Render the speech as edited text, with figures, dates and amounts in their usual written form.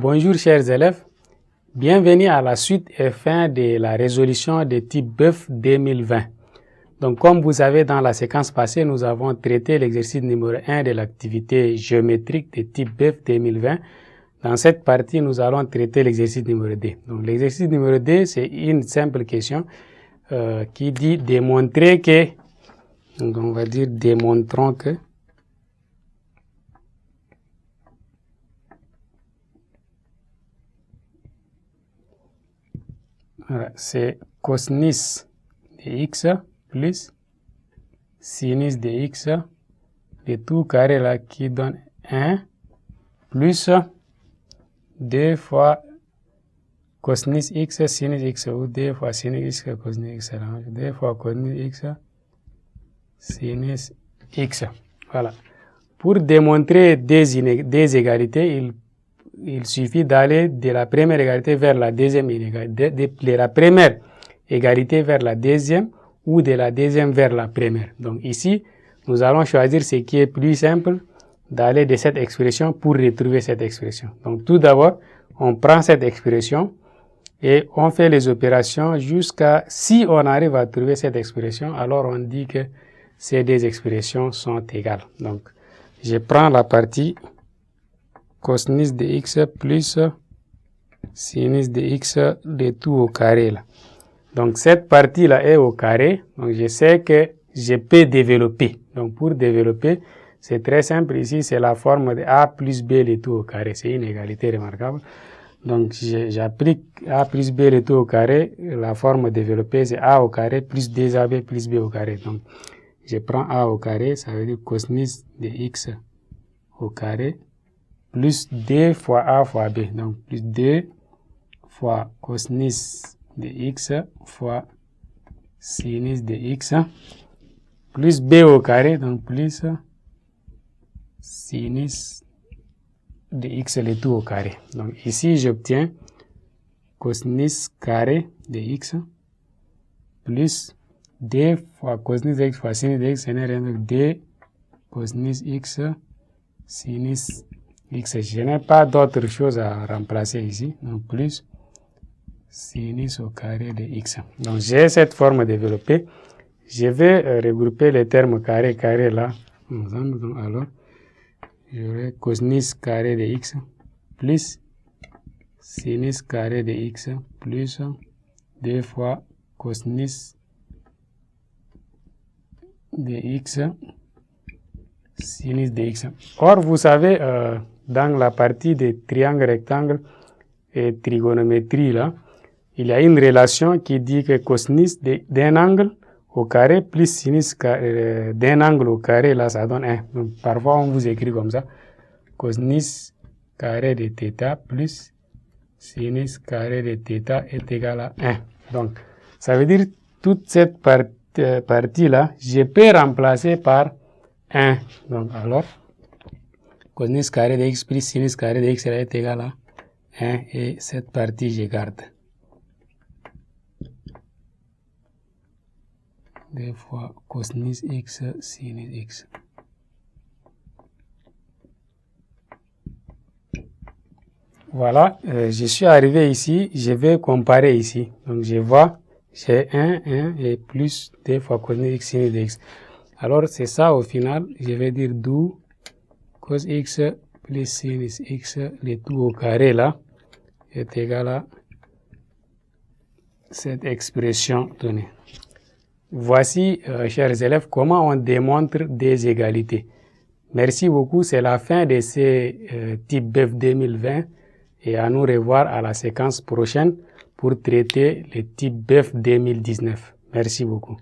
Bonjour chers élèves, bienvenue à la suite et fin de la résolution de type BEF 2020. Donc comme vous savez, dans la séquence passée, nous avons traité l'exercice numéro 1 de l'activité géométrique de type BEF 2020. Dans cette partie, nous allons traiter l'exercice numéro 2. Donc l'exercice numéro 2, c'est une simple question qui dit démontrer que, donc on va dire démontrons que, voilà, c'est cosinus de x plus sinus de x, le tout carré là qui donne 1 plus 2 fois cosinus x sinus x ou 2 fois sinus x cosinus x, 2 fois cosinus x sinus x. Voilà. Pour démontrer des égalités, il suffit d'aller de la première égalité vers la deuxième égalité, de la première égalité vers la deuxième ou de la deuxième vers la première. Donc ici, nous allons choisir ce qui est plus simple, d'aller de cette expression pour retrouver cette expression. Donc tout d'abord, on prend cette expression et on fait les opérations jusqu'à, si on arrive à trouver cette expression, alors on dit que ces deux expressions sont égales. Donc je prends la partie cosinus de x plus sinus de x, le tout au carré là. Donc cette partie là est au carré, donc je sais que je peux développer. Donc pour développer, c'est très simple, ici c'est la forme de a plus b le tout au carré, c'est une égalité remarquable. Donc j'applique a plus b le tout au carré, la forme développée c'est a au carré plus 2ab plus b au carré. Donc je prends a au carré, ça veut dire cosinus de x au carré plus 2 fois a fois b, donc plus 2 fois cosinus de x fois sinus de x plus b au carré, donc plus sinus de x le tout au carré. Donc ici j'obtiens cosinus carré de x plus 2 fois cosinus de x fois sinus de x, c'est donc 2 cosinus x sinus x. Je n'ai pas d'autre chose à remplacer ici, donc plus sinus au carré de x. Donc j'ai cette forme développée. Je vais regrouper les termes carré carré là ensemble. Donc alors j'aurai cosinus carré de x plus sinus carré de x plus 2 fois cosinus de x sinus de x. Or vous savez, dans la partie des triangles, rectangles et trigonométrie là, il y a une relation qui dit que cosinus d'un angle au carré plus sinus d'un angle au carré, là ça donne 1. Donc parfois on vous écrit comme ça, cosinus carré de θ plus sinus carré de θ est égal à 1. Donc ça veut dire toute cette partie là, je peux remplacer par 1. Donc alors, cosinus carré de x plus sinus carré de x est égal à 1 et cette partie je garde. 2 fois cosinus x sinus x. Voilà, je suis arrivé ici, je vais comparer ici. Donc je vois, j'ai 1 et plus 2 fois cosinus x sinus x. Alors c'est ça au final, je vais dire d'où cos x plus sinus x, le tout au carré là, est égal à cette expression donnée. Voici, chers élèves, comment on démontre des égalités. Merci beaucoup, c'est la fin de ce type BEF 2020 et à nous revoir à la séquence prochaine pour traiter le type BEF 2019. Merci beaucoup.